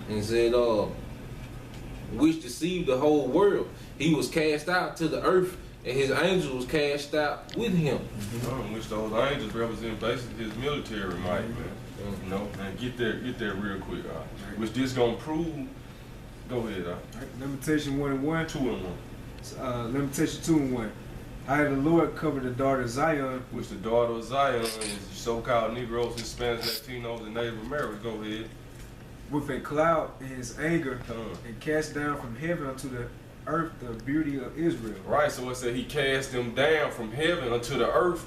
and said, which deceived the whole world. He was cast out to the earth, and his angels was cast out with him. Which those angels represent basically his military might, man. You know, and get there real quick. Which this gonna prove. Go ahead. Lamentation 1:1. 2:1. Lamentation 2:1. I had the Lord cover the daughter of Zion. Which the daughter of Zion is so-called Negroes, Hispanics, Latinos, and Native Americans. Go ahead. With a cloud in his anger, and cast down from heaven unto the earth the beauty of Israel. Right, so it said he cast them down from heaven unto the earth,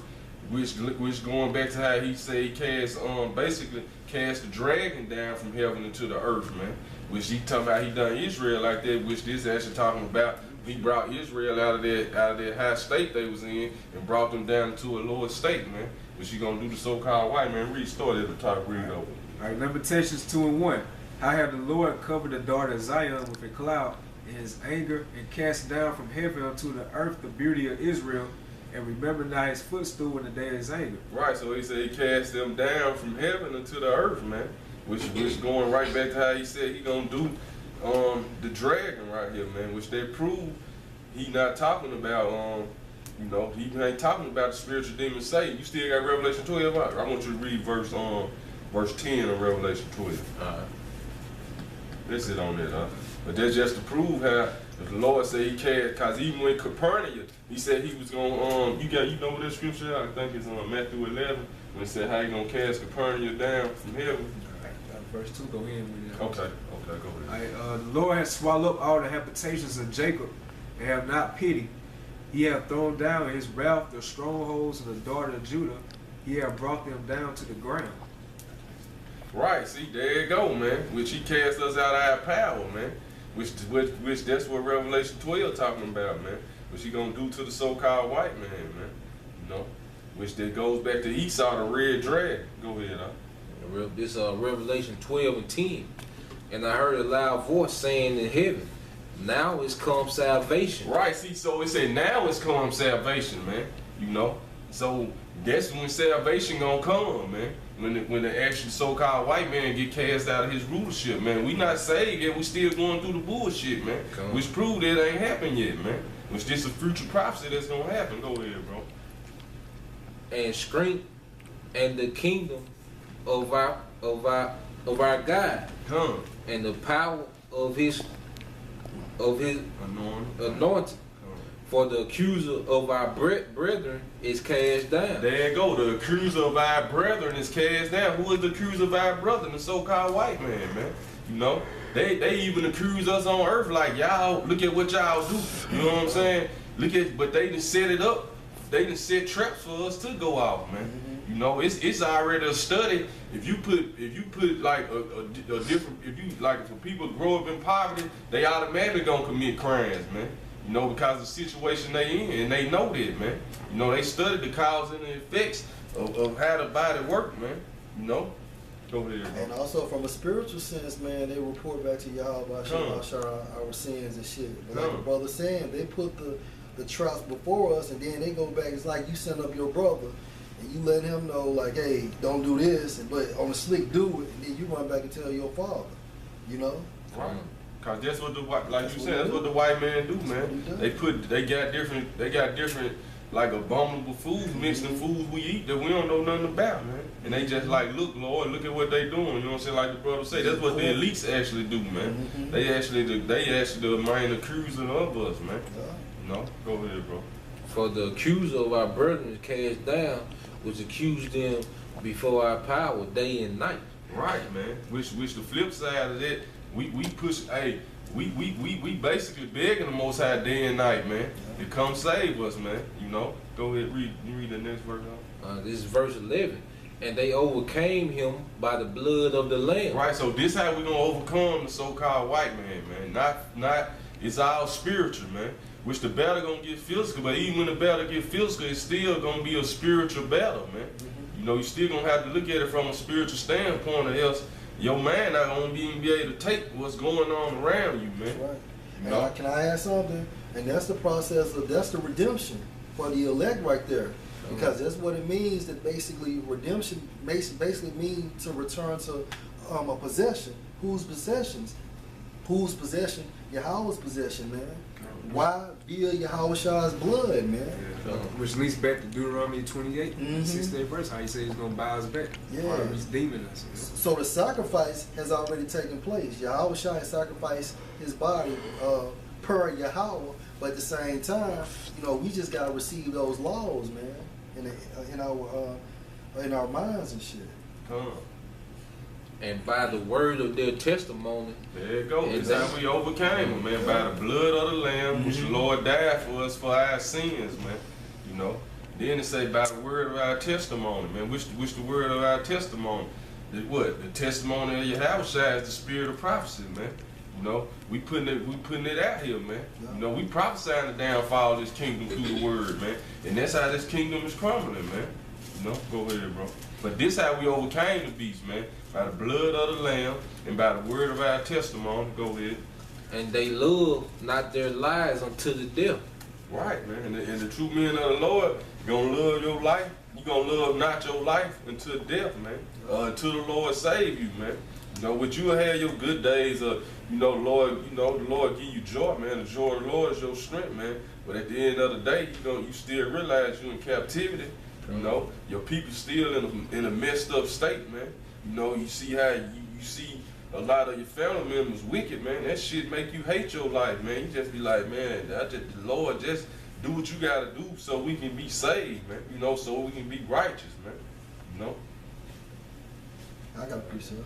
which going back to how he said he cast basically cast the dragon down from heaven into the earth, man. Which he talking about he done Israel like that, which this actually talking about he brought Israel out of their high state they was in and brought them down to a lower state, man. Which he gonna do the so-called white man. Read story at the top, read it over. Alright, Lamentations 2:1. How have the Lord covered the daughter of Zion with a cloud in his anger, and cast down from heaven unto the earth the beauty of Israel, and remember not his footstool in the day of his anger. Right, so he said he cast them down from heaven into the earth, man. Which going right back to how he said he gonna do the dragon right here, man. Which they prove he not talking about you know, he ain't talking about the spiritual demon Satan. You still got Revelation 12 out. I want you to read verse 10 of Revelation 12. That's it on that, But that's just to prove how the Lord said he cast, cause even when Capernaum, he said he was gonna you know what that scripture? I think it's on Matthew 11 when it said how he gonna cast Capernaum down from heaven. Verse 2, go in with it. Okay, go ahead. The Lord has swallowed up all the habitations of Jacob, and have not pity. He hath thrown down in his wrath the strongholds of the daughter of Judah. He hath brought them down to the ground. Right, see, there you go, man. Which he cast us out of our power, man. Which that's what Revelation 12 talking about, man. Which he gonna do to the so-called white man, man. You know, which that goes back to Esau, the red dragon. Go ahead, This Revelation 12:10. And I heard a loud voice saying in heaven, now is come salvation. Right, see, so it said now is come salvation, man. You know, so that's when salvation gonna come, man. When the actual so-called white man get cast out of his rulership, man. We not saved yet, we still going through the bullshit, man. Which prove that ain't happened yet, man. Which just a future prophecy that's gonna happen. Go ahead, bro. And strength and the kingdom of our God, and the power of his anointing. For the accuser of our brethren is cast down. There you go. The accuser of our brethren is cast down. Who is the accuser of our brethren? The so-called white man, man. You know, they even accuse us on earth like, y'all, look at what y'all do. You know what I'm saying? But they done set it up. They done set traps for us to go out, man. You know, it's already a study. If you put like a different, if people grow up in poverty, they automatically gonna commit crimes, man. You know, because of the situation they in, and they know that, man. You know, they studied the cause and the effects of how the body work, man. You know? Go ahead, bro. And also from a spiritual sense, man, they report back to Yahawashi our sins and shit. But like the brother saying, they put the traps before us, and then they go back. It's like you send up your brother, and you let him know, like, hey, don't do this, but on the slick do it, and then you run back and tell your father, you know? Right. Cause that's what the white, like you said, that's what the white man do, man. They got different, like abominable foods mixed in foods we eat that we don't know nothing about, man. And they just like, look, Lord, look at what they doing. You know what I'm saying? Like the brother say, that's what the elites actually do, man. They actually the main accuser of us, man. No, go ahead, bro. For the accuser of our brethren is cast down, which accused them before our power day and night. Right, man. Which the flip side of that. We push, we basically begging the Most High day and night, man, to come save us, man. You know, go ahead, read the next verse. This is verse 11. And they overcame him by the blood of the Lamb. Right, so this how we gonna overcome the so-called white man, man. Not it's all spiritual, man. Which the battle gonna get physical, but even when the battle get physical, it's still gonna be a spiritual battle, man. You know, you still gonna have to look at it from a spiritual standpoint, or else your man not gonna be able to take what's going on around you, man. Right. You know? Can I add something? And that's the process that's the redemption for the elect right there. Because that's what it means, that basically redemption basically means to return to a possession. Whose possessions? Whose possession? Yahweh's possession, man. Why? Via Yahawashi's blood, man. Which leads back to Deuteronomy 28, Mhm. 16th verse, how he said he's going to buy us back. Yeah. Or redeeming us. So the sacrifice has already taken place. Yahawashi has sacrificed his body per Yahweh, but at the same time, we just gotta receive those laws, man, in our minds and shit. And by the word of their testimony. There it goes. That's how we overcame them, man. By the blood of the Lamb, which the Lord died for us for our sins, man. Then it say by the word of our testimony, man. Which the word of our testimony? The testimony of Yahawashi is the spirit of prophecy, man. We putting it out here, man. We prophesying the downfall of this kingdom through the word, man. And that's how this kingdom is crumbling, man. Go ahead, bro. But this how we overcame the beast, man. By the blood of the Lamb and by the word of our testimony. Go ahead. And they love not their lives unto the death. Right, man. And the true men of the Lord, you're going to love your life. You're going to love not your life until death, man. Until the Lord save you, man. But you'll have your good days of, the Lord give you joy, man. The joy of the Lord is your strength, man. But at the end of the day, you still realize you're in captivity. Your people still in a messed up state, man. You see how you see a lot of your family members wicked, man. That shit make you hate your life, man. You just be like, man, the Lord just do what you gotta do so we can be saved, man. So we can be righteous, man. I got a precept.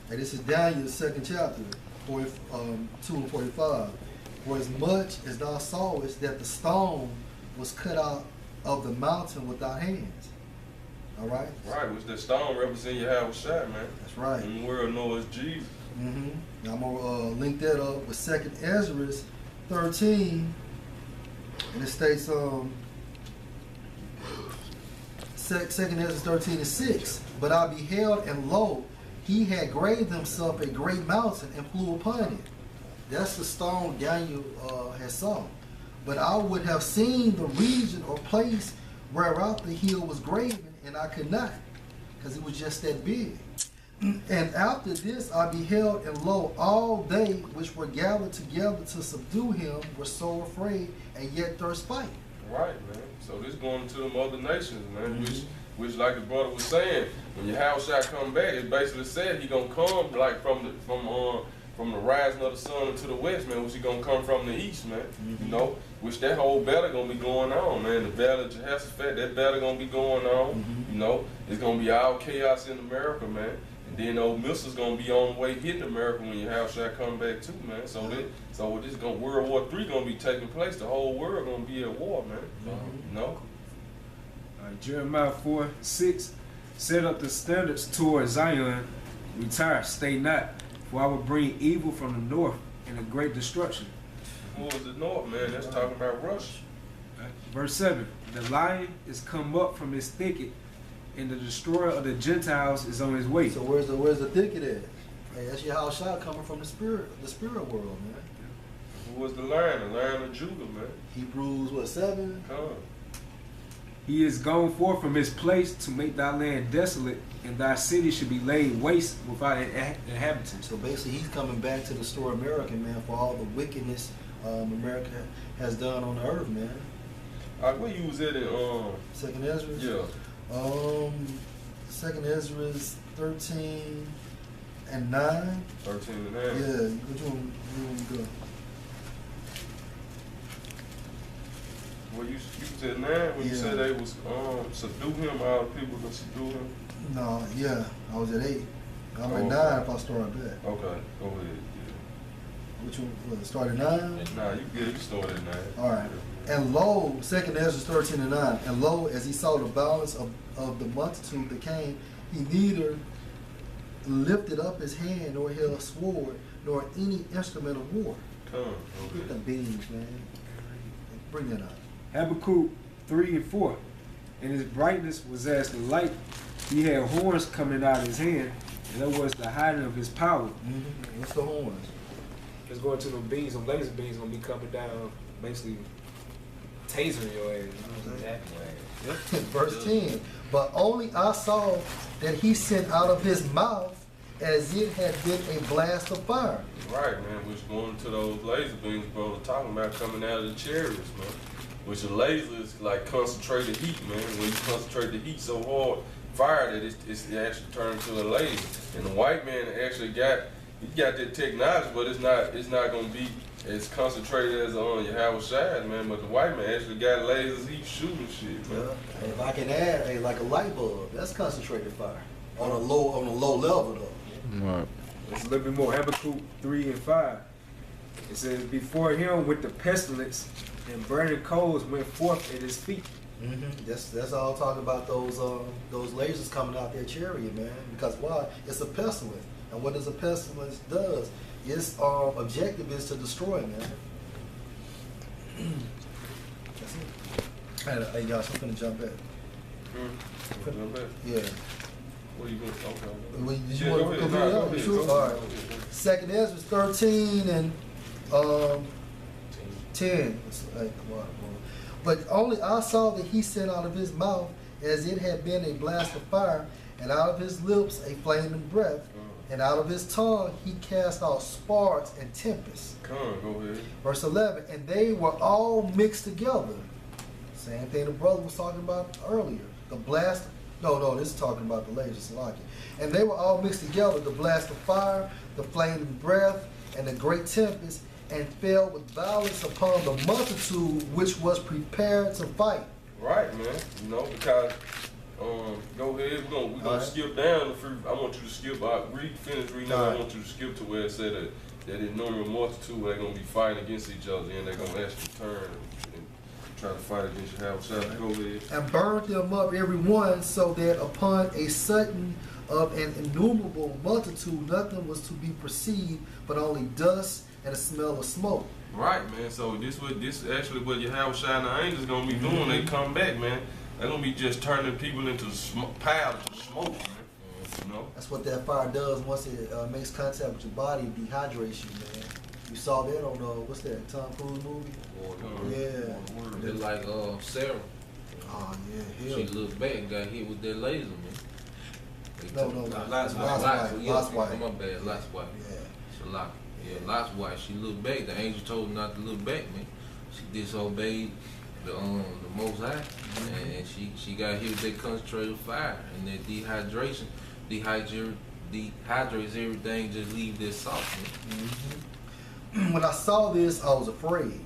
And this is Daniel, the 2nd chapter, 2 and 45. For as much as thou sawest that the stone was cut out of the mountain without hands. All right? Right, which the stone represent Yahawashi, man. That's right. And the world knows Jesus. Now I'm going to link that up with 2nd Ezra 13. And it states, 2nd Ezra 13 and 6. But I beheld, and lo, he had graved himself a great mountain and flew upon it. That's the stone Daniel had saw. But I would have seen the region or place whereout the hill was graven, and I could not, because it was just that big. And after this I beheld, and lo, all they which were gathered together to subdue him were so afraid, and yet durst fight. Right, man. So this going to them other nations, man, which like the brother was saying, when Yahawashi come back, it basically said he gonna come like from the rising of the sun into the west, man, which he gonna come from the east, man. Which that whole battle gonna be going on, man. The battle of Jehoshaphat, that battle gonna be going on. It's gonna be all chaos in America, man. And then old missiles gonna be on the way hitting America when Yahawashi come back too, man. So this World War III gonna be taking place. The whole world gonna be at war, man. Jeremiah 4:6, set up the standards toward Zion, retire, stay not, for I will bring evil from the north and a great destruction. Who was the north, man? That's talking about Russia. Verse 7, the lion is come up from his thicket, and the destroyer of the Gentiles is on his way. So where's the thicket at? Hey, that's Yahawashi coming from the spirit world, man. Who was the lion? The lion of Judah, man. Hebrews 7? He is gone forth from his place to make thy land desolate, and thy city should be laid waste without inhabitants. So basically, he's coming back to restore America, man, for all the wickedness America has done on the earth, man. Where you was at in 2nd Ezra? Yeah. 2nd Ezra 13 and 9. 13 and 9. Yeah, which one you go? Well, you was at 9 when you said they was subdue him, all the people that subdue him? No, yeah, I was at 8. I'm at 9 if I start back. Okay, go ahead. Which one? Start at 9? Nah, you good. You start at 9. All right. And lo, 2nd Ezra 13 and 9. And lo, as he saw the violence of the multitude that came, he neither lifted up his hand nor held a sword nor any instrument of war. Get the beans, man. Bring that up. Habakkuk 3 and 4. And his brightness was as the light. He had horns coming out of his hand, and that was the hiding of his power. What's the horns? It's going to them beams, some laser beams gonna be coming down, basically tasering your ass. Verse 10. But only I saw that he sent out of his mouth as it had been a blast of fire. Right, man. Which going to those laser beams, bro, we're talking about coming out of the chariots, man. Which the laser is like concentrated heat, man. When you concentrate the heat so hard, fire that it actually turns to a laser. And the white man actually got that technology, but it's not gonna be as concentrated as on Yahawashi, man. But the white man actually got lasers, heat shooting shit, man. And if I can add, like a light bulb, that's concentrated fire on a low level though. Right. It's a little bit more. Habakkuk 3 and 5. It says, before him with the pestilence and burning coals went forth at his feet. That's all talking about those lasers coming out their chariot, man. Because why? It's a pestilence, and what does a pestilence does? Its objective is to destroy, man. That's it. Hey guys, I'm gonna jump in. Jump in? Yeah. What are you going to talk about? Did you want to complete it out? Sure. All right. Second Ezra 13 and 10. It's like, come on. But only I saw that he sent out of his mouth as it had been a blast of fire, and out of his lips a flaming breath, and out of his tongue he cast out sparks and tempests. Come on, go ahead. Verse 11, and they were all mixed together. Same thing the brother was talking about earlier. The blast, no, this is talking about the lasers, Salaki. And they were all mixed together, the blast of fire, the flaming breath, and the great tempest, and fell with violence upon the multitude which was prepared to fight. Right, man. You know, because go ahead. We're gonna skip down the fruit. I want you to skip. Finish reading. I want you to skip to where it said that innumerable multitude they're gonna be fighting against each other, and they're gonna actually turn and try to fight against Yahawashi. Go ahead. And burned them up every one, so that upon a sudden of an innumerable multitude nothing was to be perceived, but only dust and a smell of smoke. Right, man. So this actually what Yahawashi and the angels gonna be doing. They come back, man. They're gonna be just turning people into piles of smoke, man. You know. That's what that fire does once it makes contact with your body, it dehydrates you, man. You saw that on what's that Tom Cruise movie? Yeah. They're like Sarah. Oh yeah, hell. She looked back and got hit with that laser, man. No, Lot's wife. My bad, Lot's wife. Yeah. Shalak. Yeah, Lot's wife. She looked back. The angel told her not to look back, man. She disobeyed the Most High, and she got hit with that concentrated fire, and that dehydration dehydrates everything. Just leave this salt, man. When I saw this, I was afraid.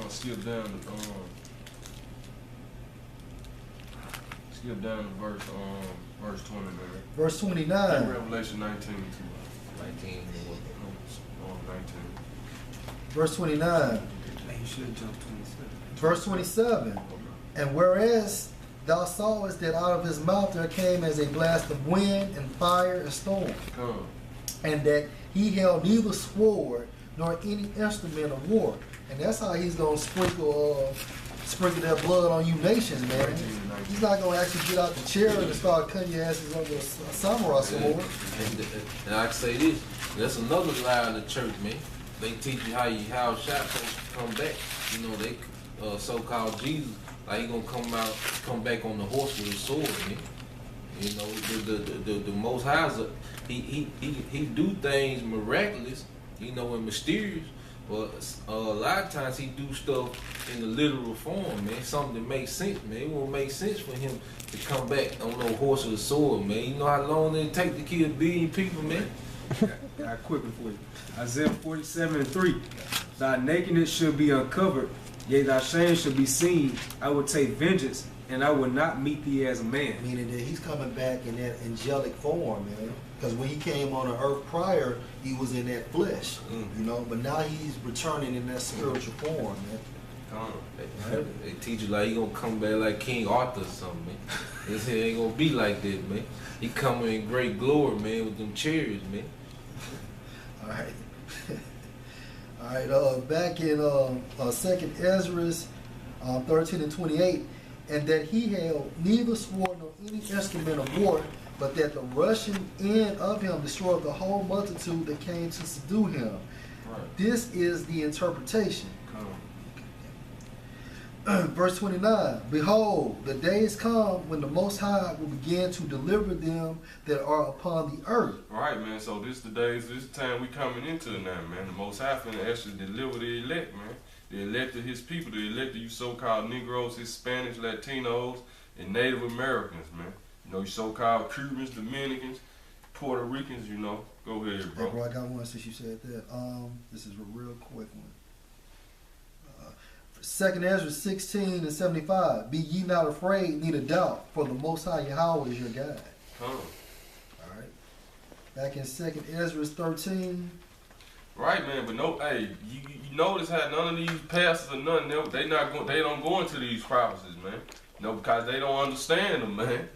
Skip down to verse 20, man. Verse 29. Revelation 19. 19. 19. Verse 29. You should jump 27. Verse 27. And whereas thou sawest that out of his mouth there came as a blast of wind and fire and storm, and that he held neither sword nor any instrument of war. And that's how he's gonna sprinkle that blood on you nations, man. He's not gonna actually get out the chair and start cutting your asses on your samurai sword. And I can say this, that's another lie in the church, man. They teach you how shots come back. You know, they so-called Jesus, like he gonna come back on the horse with a sword, man. You know, the Most High, he do things miraculous, you know, and mysterious. But a lot of times he do stuff in the literal form, man. Something that makes sense, man. It won't make sense for him to come back on no horse with a sword, man. You know how long it take to kill 1 billion people, man? Got quickly for you. Isaiah 47 and 3. Thy nakedness should be uncovered, yea, thy shame should be seen. I will take vengeance, and I will not meet thee as a man. Meaning that he's coming back in that angelic form, man. Because when he came on the earth prior, he was in that flesh, you know. But now he's returning in that spiritual form, man. They teach you like he gonna come back like King Arthur or something, man. This here ain't gonna be like that, man. He coming in great glory, man, with them chariots, man. All right. All right, back in 2nd Ezra 13 and 28, and that he held neither sword nor any instrument of war, but that the rushing in of him destroyed the whole multitude that came to subdue him. Right. This is the interpretation. Verse 29, behold, the days come when the Most High will begin to deliver them that are upon the earth. All right, man. So this the days, this the time we coming into now, man. The Most High finna actually deliver the elect, man. The elect of His people, the elect of you so-called Negroes, Hispanics, Latinos, and Native Americans, man. You know, you so-called Cubans, Dominicans, Puerto Ricans, you know. Go ahead, bro. Hey, bro, I got one since you said that. This is a real quick one. 2nd Ezra 16:75. Be ye not afraid, neither doubt, for the Most High Yahweh is your guide. Alright. Back in 2nd Ezra 13. Right, man, but no, hey, you notice how none of these pastors or none, they don't go into these prophecies, man. You know, because they don't understand them, man.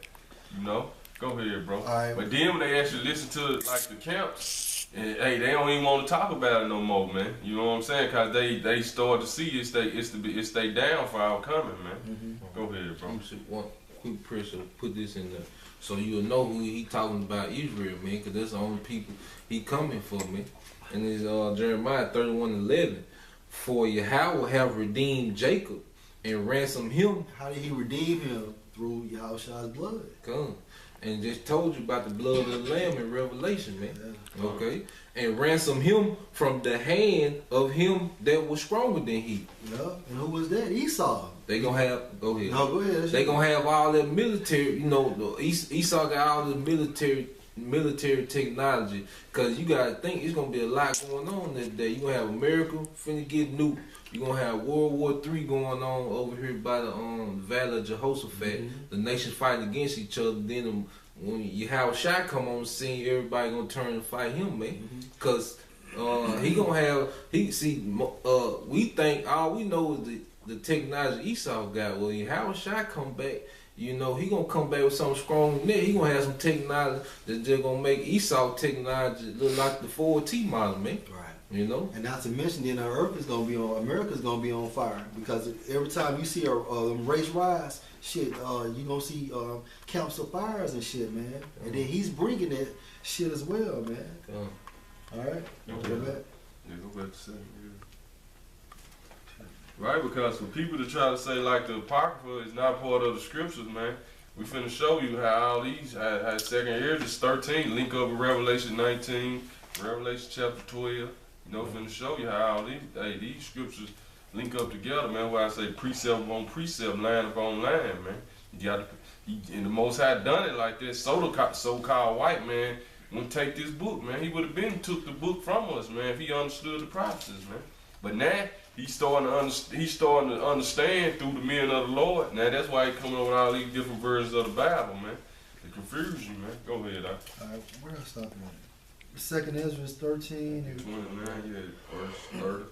You know, go ahead, bro. Right. But then when they actually listen to like the camps, and, hey, they don't even want to talk about it no more, man. You know what I'm saying? Because they start to see it's they downfall coming, man. Go ahead, bro. One quick pressure, put this in there, so you'll know who he talking about, Israel, man, because that's the only people he coming for, man. And it's Jeremiah 31:11. For Yahweh have redeemed Jacob and ransomed him. How did he redeem him? Through Yahushua's blood. Come. And just told you about the blood of the Lamb in Revelation, man. Yeah. Okay? And ransom him from the hand of him that was stronger than he. Yeah. And who was that? Esau. They gonna have, go ahead. No, go ahead. They gonna have all that military, you know, Esau got all the military technology. Cause you gotta think it's gonna be a lot going on that day. You gonna have America finna get nuked. You gonna have World War III going on over here by the Valley of Jehoshaphat. The nations fighting against each other. Then when Yahawashi come on the scene, everybody gonna turn and fight him, man. Cause he gonna have we think all we know is the technology Esau got. Well, Yahawashi come back. You know, he gonna come back with something strong in there. He gonna have some technology that's just gonna make Esau technology look like the Ford T model, man. Right. You know? And not to mention, then our earth is gonna be on, America's gonna be on fire, because every time you see a race rise, shit, you gonna see camps of fires and shit, man. And then he's bringing that shit as well, man. All right. Yeah, Go back. Yeah, go back to 7. Right, because for people to try to say like the Apocrypha is not part of the scriptures, man, we finna show you how all these, how 2nd Ezra 13 link up with Revelation 19, Revelation chapter 12. You know, finna show you how all these scriptures link up together, man. Where I say precept on precept, line upon line, man. You gotta, and the Most High done it like this. So-called white man wouldn't take this book, man. He would have been took the book from us, man, if he understood the prophecies, man. But now he's starting to understand through the men of the Lord. Now that's why he's coming up with all these different versions of the Bible, man. To confuse you, man. Go ahead, All right, where I stop at? 2nd Ezra 13 and 29, yeah, verse 30.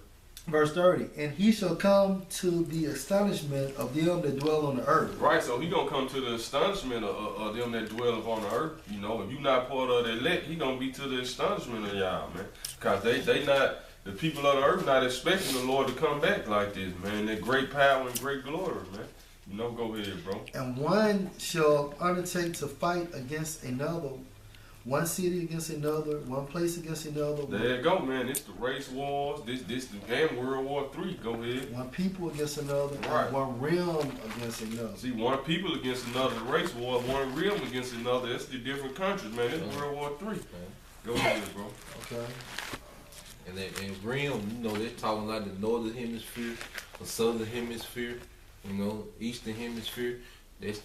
verse 30. And he shall come to the astonishment of them that dwell on the earth. Right, so he gonna come to the astonishment of them that dwell upon the earth. You know, if you not part of the elect, he gonna be to the astonishment of y'all, man. Cause they not, the people of the earth not expecting the Lord to come back like this, man. That great power and great glory, man. You know, go ahead, bro. And one shall undertake to fight against another, one city against another, one place against another. There you go, man. It's the race wars. And World War III. Go ahead. One people against another, Right. and one realm against another. See, one people against another, the race war, one realm against another. That's the different countries, man. It's World War III. Go ahead, bro. Okay. And realm, you know, they're talking like the northern hemisphere, the southern hemisphere, you know, eastern hemisphere. It's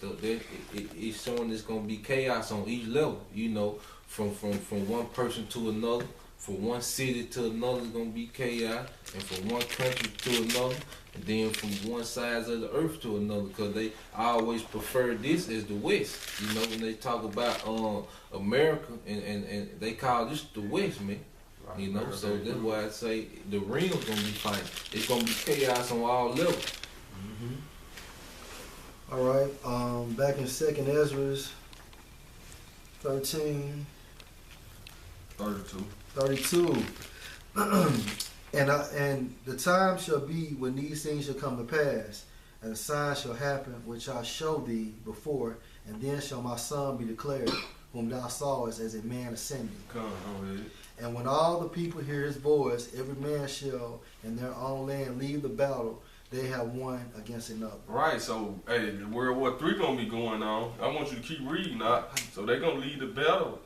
showing there's gonna be chaos on each level, you know, from one person to another, from one city to another is gonna be chaos, and from one country to another, and then from one side of the earth to another, because they always prefer this as the West. You know, when they talk about America and they call this the West, man. You know, so that's why I say the realm's gonna be fighting. It's gonna be chaos on all levels. All right. Back in 2nd Ezra 13. 32. And the time shall be when these things shall come to pass, and the sign shall happen which I show thee before, and then shall my son be declared, whom thou sawest as a man ascending. Come on, ahead. And when all the people hear his voice, every man shall in their own land leave the battle they have one against another. Right, so hey, World War III gonna be going on. I want you to keep reading, so they're gonna lead the battle.